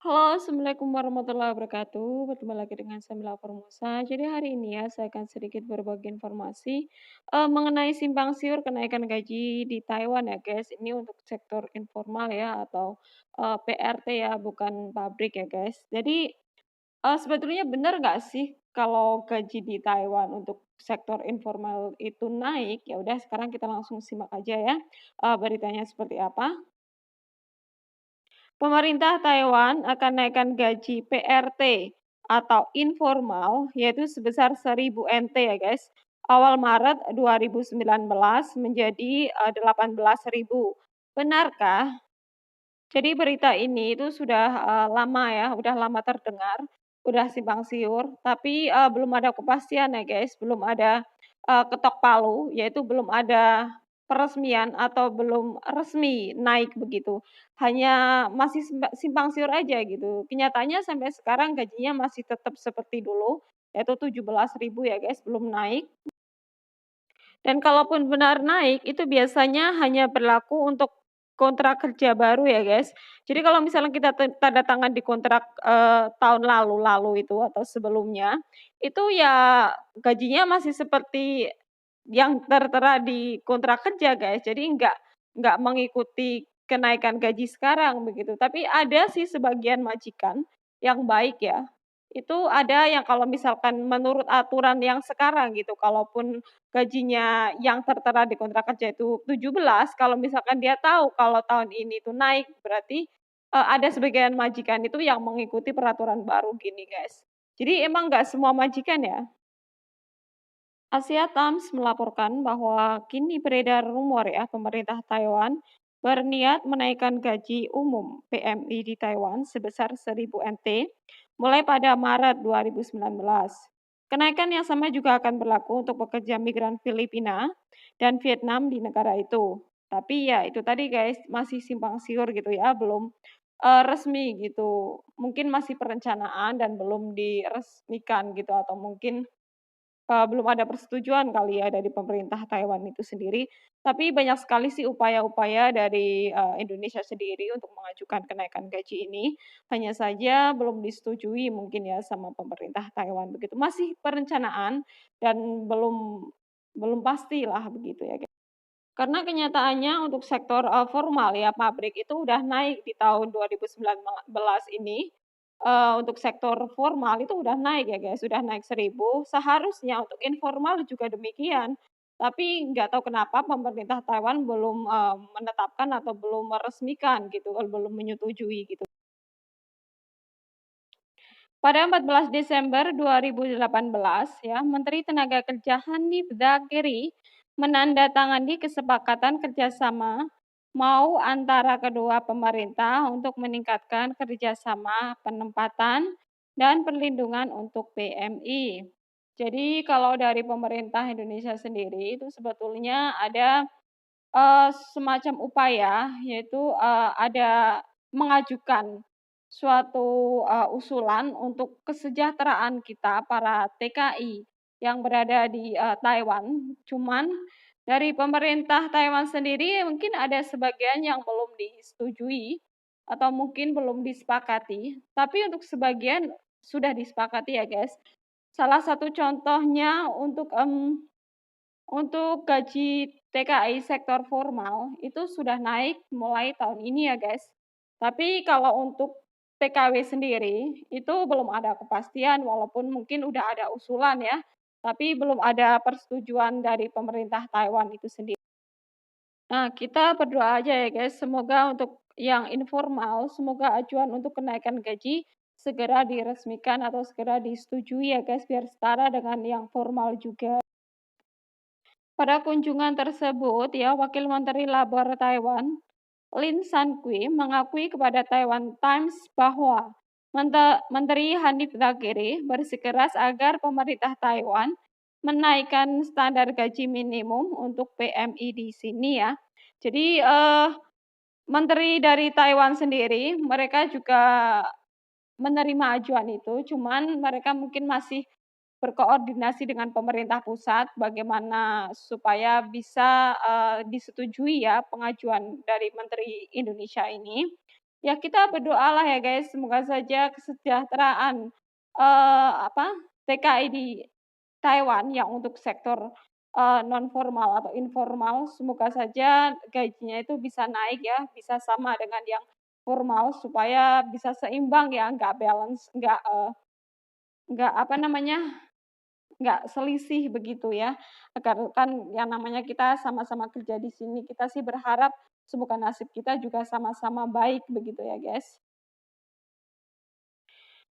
Halo, Assalamualaikum warahmatullahi wabarakatuh. Bertemu lagi dengan saya Mila Formosa. Jadi hari ini ya, saya akan sedikit berbagi informasi mengenai simpang siur kenaikan gaji di Taiwan ya, guys. Ini untuk sektor informal ya, atau PRT ya, bukan pabrik ya, guys. Jadi sebetulnya benar nggak sih kalau gaji di Taiwan untuk sektor informal itu naik? Ya udah, sekarang kita langsung simak aja ya beritanya seperti apa. Pemerintah Taiwan akan naikkan gaji PRT atau informal yaitu sebesar 1.000 NT ya guys. Awal Maret 2019 menjadi 18.000. Benarkah? Jadi berita ini itu sudah lama ya, udah lama terdengar, udah simpang siur, tapi belum ada kepastian ya guys, belum ada ketok palu, yaitu belum ada peresmian atau belum resmi naik begitu. Hanya masih simpang siur aja gitu. Kenyataannya sampai sekarang gajinya masih tetap seperti dulu, yaitu 17.000 ya guys, belum naik. Dan kalaupun benar naik, itu biasanya hanya berlaku untuk kontrak kerja baru ya, guys. Jadi kalau misalnya kita tanda tangan di kontrak, tahun lalu itu atau sebelumnya, itu ya gajinya masih seperti yang tertera di kontrak kerja, guys. Jadi nggak mengikuti kenaikan gaji sekarang begitu. Tapi ada sih sebagian majikan yang baik ya, itu ada yang kalau misalkan menurut aturan yang sekarang gitu, kalaupun gajinya yang tertera di kontrak kerja itu 17, kalau misalkan dia tahu kalau tahun ini tuh naik, berarti, ada sebagian majikan itu yang mengikuti peraturan baru gini, guys. Jadi emang nggak semua majikan ya. Asia Times melaporkan bahwa kini beredar rumor ya, pemerintah Taiwan berniat menaikkan gaji umum PMI di Taiwan sebesar 1.000 NT mulai pada Maret 2019. Kenaikan yang sama juga akan berlaku untuk pekerja migran Filipina dan Vietnam di negara itu. Tapi ya itu tadi guys, masih simpang siur gitu ya, belum resmi gitu. Mungkin masih perencanaan dan belum diresmikan gitu, atau mungkin belum ada persetujuan kali ya dari pemerintah Taiwan itu sendiri, tapi banyak sekali sih upaya-upaya dari, Indonesia sendiri untuk mengajukan kenaikan gaji ini, hanya saja belum disetujui mungkin ya sama pemerintah Taiwan begitu. Masih perencanaan dan belum belum pastilah begitu ya. Karena kenyataannya untuk sektor, formal ya, pabrik itu udah naik di tahun 2019 ini, untuk sektor formal itu udah naik ya, guys, sudah naik 1.000, seharusnya untuk informal juga demikian. Tapi nggak tahu kenapa pemerintah Taiwan belum, menetapkan atau belum meresmikan gitu, belum menyetujui gitu. Pada 14 Desember 2018 ya, Menteri Tenaga Kerja Hanif Dakiri menandatangani kesepakatan kerjasama mau antara kedua pemerintah untuk meningkatkan kerjasama penempatan dan perlindungan untuk PMI. Jadi kalau dari pemerintah Indonesia sendiri itu sebetulnya ada semacam upaya, yaitu, ada mengajukan suatu, usulan untuk kesejahteraan kita para TKI yang berada di, Taiwan. Cuman dari pemerintah Taiwan sendiri mungkin ada sebagian yang belum disetujui atau mungkin belum disepakati, tapi untuk sebagian sudah disepakati ya, guys. Salah satu contohnya untuk gaji TKI sektor formal itu sudah naik mulai tahun ini ya, guys. Tapi kalau untuk TKW sendiri itu belum ada kepastian walaupun mungkin udah ada usulan ya, tapi belum ada persetujuan dari pemerintah Taiwan itu sendiri. Nah, kita berdoa aja ya, guys, semoga untuk yang informal, semoga ajuan untuk kenaikan gaji segera diresmikan atau segera disetujui ya, guys, biar setara dengan yang formal juga. Pada kunjungan tersebut ya, Wakil Menteri Labor Taiwan, Lin Sankui, mengakui kepada Taiwan Times bahwa Menteri Hanif Dakiri bersikeras agar pemerintah Taiwan menaikkan standar gaji minimum untuk PMI di sini ya. Jadi menteri dari Taiwan sendiri mereka juga menerima ajuan itu, cuman mereka mungkin masih berkoordinasi dengan pemerintah pusat bagaimana supaya bisa, disetujui ya pengajuan dari Menteri Indonesia ini. Ya kita berdoalah ya guys, semoga saja kesejahteraan, TKI di Taiwan yang untuk sektor, non formal atau informal, semoga saja gajinya itu bisa naik ya, bisa sama dengan yang formal supaya bisa seimbang ya, nggak balance, nggak apa namanya, nggak selisih begitu ya. Agar kan yang namanya kita sama-sama kerja di sini, kita sih berharap semoga nasib kita juga sama-sama baik begitu ya, guys.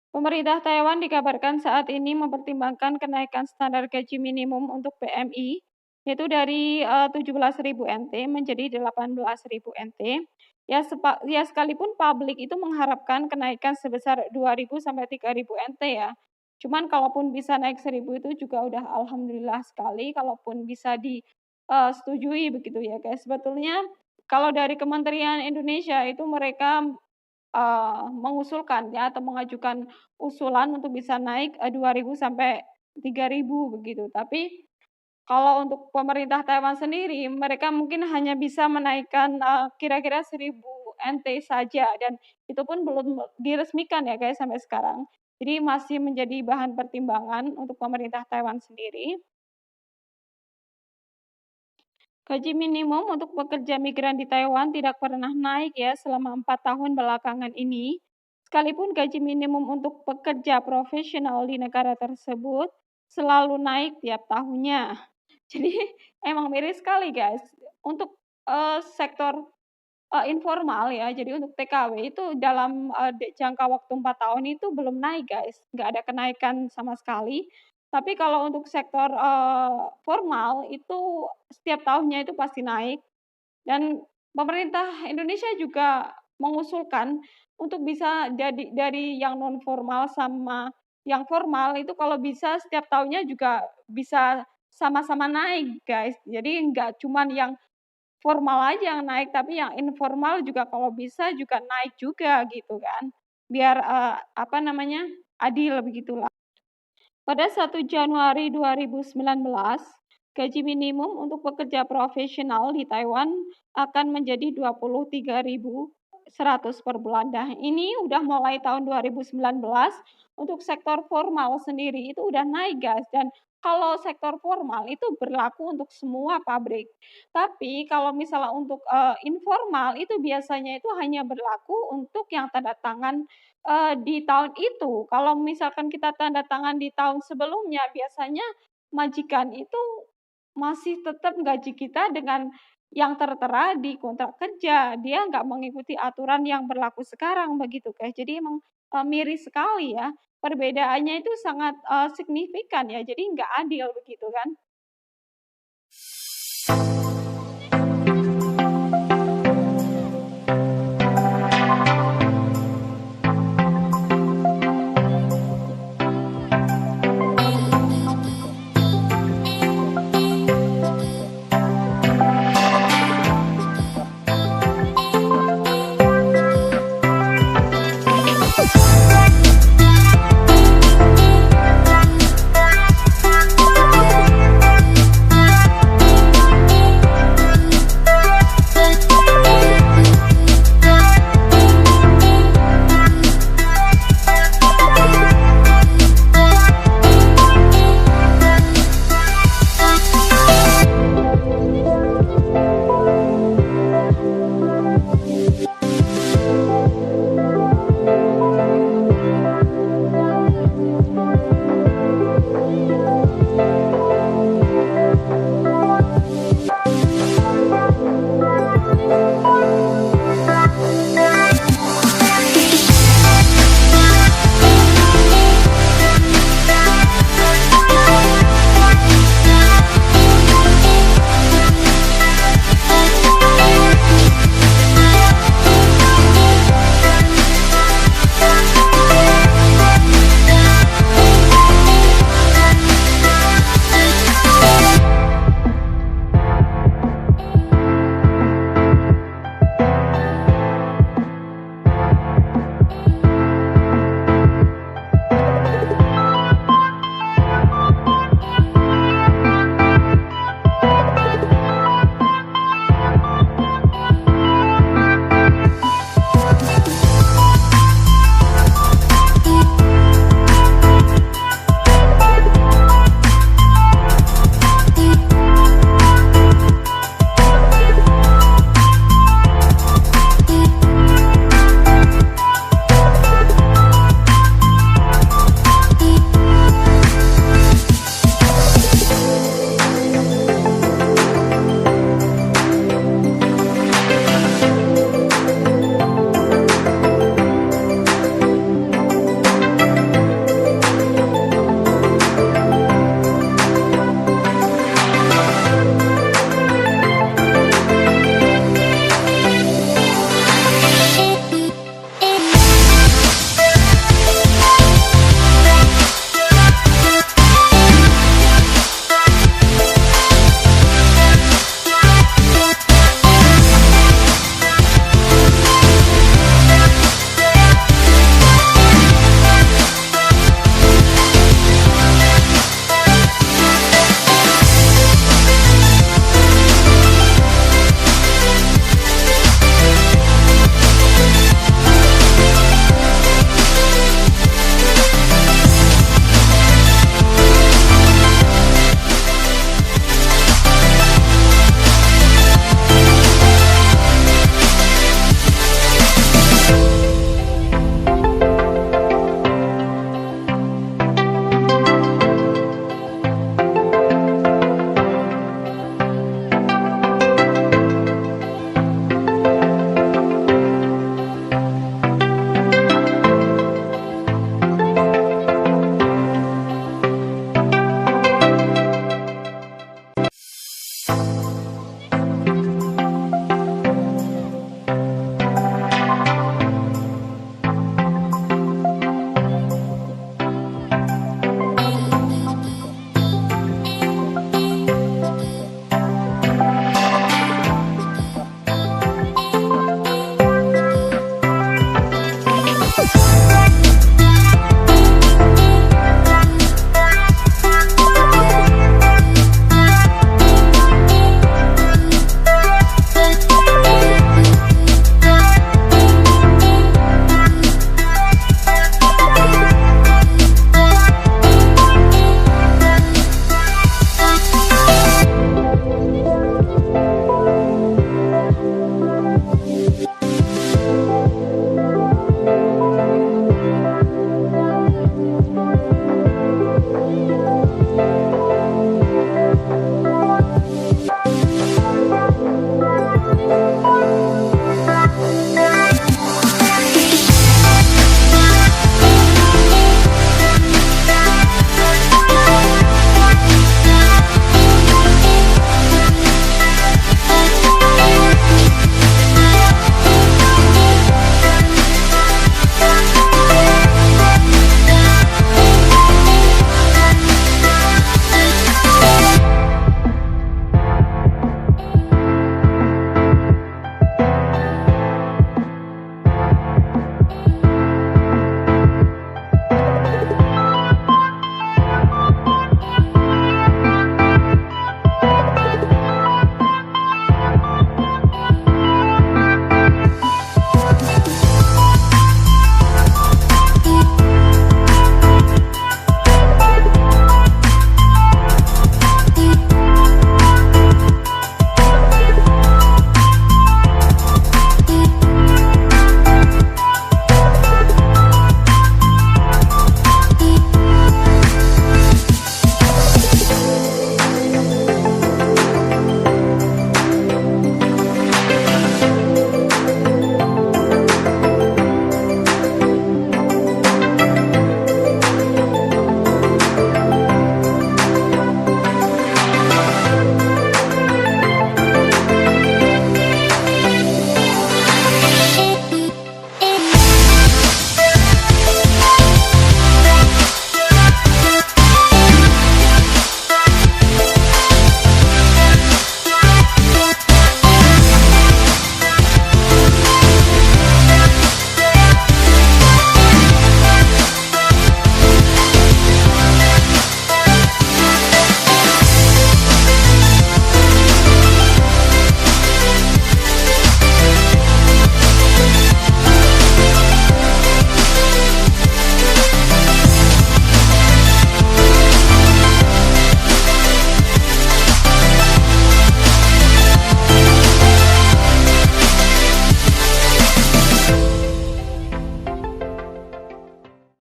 Pemerintah Taiwan dikabarkan saat ini mempertimbangkan kenaikan standar gaji minimum untuk PMI, yaitu dari 17.000 NT menjadi 18.000 NT. Ya sekalipun publik itu mengharapkan kenaikan sebesar 2.000 sampai 3.000 NT ya. Cuman kalaupun bisa naik 1.000 itu juga udah alhamdulillah sekali, kalaupun bisa setujui begitu ya guys. Sebetulnya kalau dari Kementerian Indonesia itu mereka mengusulkan ya atau mengajukan usulan untuk bisa naik, 2.000 sampai 3.000 begitu. Tapi kalau untuk pemerintah Taiwan sendiri, mereka mungkin hanya bisa menaikkan, kira-kira 1.000 NT saja dan itu pun belum diresmikan ya guys sampai sekarang. Jadi masih menjadi bahan pertimbangan untuk pemerintah Taiwan sendiri. Gaji minimum untuk pekerja migran di Taiwan tidak pernah naik ya selama 4 tahun belakangan ini. Sekalipun gaji minimum untuk pekerja profesional di negara tersebut selalu naik tiap tahunnya. Jadi emang miris sekali guys. Untuk sektor informal ya, jadi untuk TKW itu dalam jangka waktu 4 tahun itu belum naik guys, nggak ada kenaikan sama sekali. Tapi kalau untuk sektor formal itu setiap tahunnya itu pasti naik dan pemerintah Indonesia juga mengusulkan untuk bisa jadi dari yang non formal sama yang formal itu kalau bisa setiap tahunnya juga bisa sama-sama naik guys. Jadi nggak cuman yang formal aja yang naik, tapi yang informal juga kalau bisa juga naik juga gitu kan, biar, adil begitulah. Pada 1 Januari 2019, gaji minimum untuk pekerja profesional di Taiwan akan menjadi 23.100 per bulan. Nah, ini udah mulai tahun 2019, untuk sektor formal sendiri itu udah naik, guys, dan kalau sektor formal itu berlaku untuk semua pabrik. Tapi kalau misalnya untuk, informal itu biasanya itu hanya berlaku untuk yang tanda tangan di tahun itu. Kalau misalkan kita tanda tangan di tahun sebelumnya, biasanya majikan itu masih tetap gaji kita dengan yang tertera di kontrak kerja. Dia nggak mengikuti aturan yang berlaku sekarang, begitu, guys. Jadi emang, miris sekali ya, perbedaannya itu sangat, signifikan ya, jadi nggak adil begitu kan.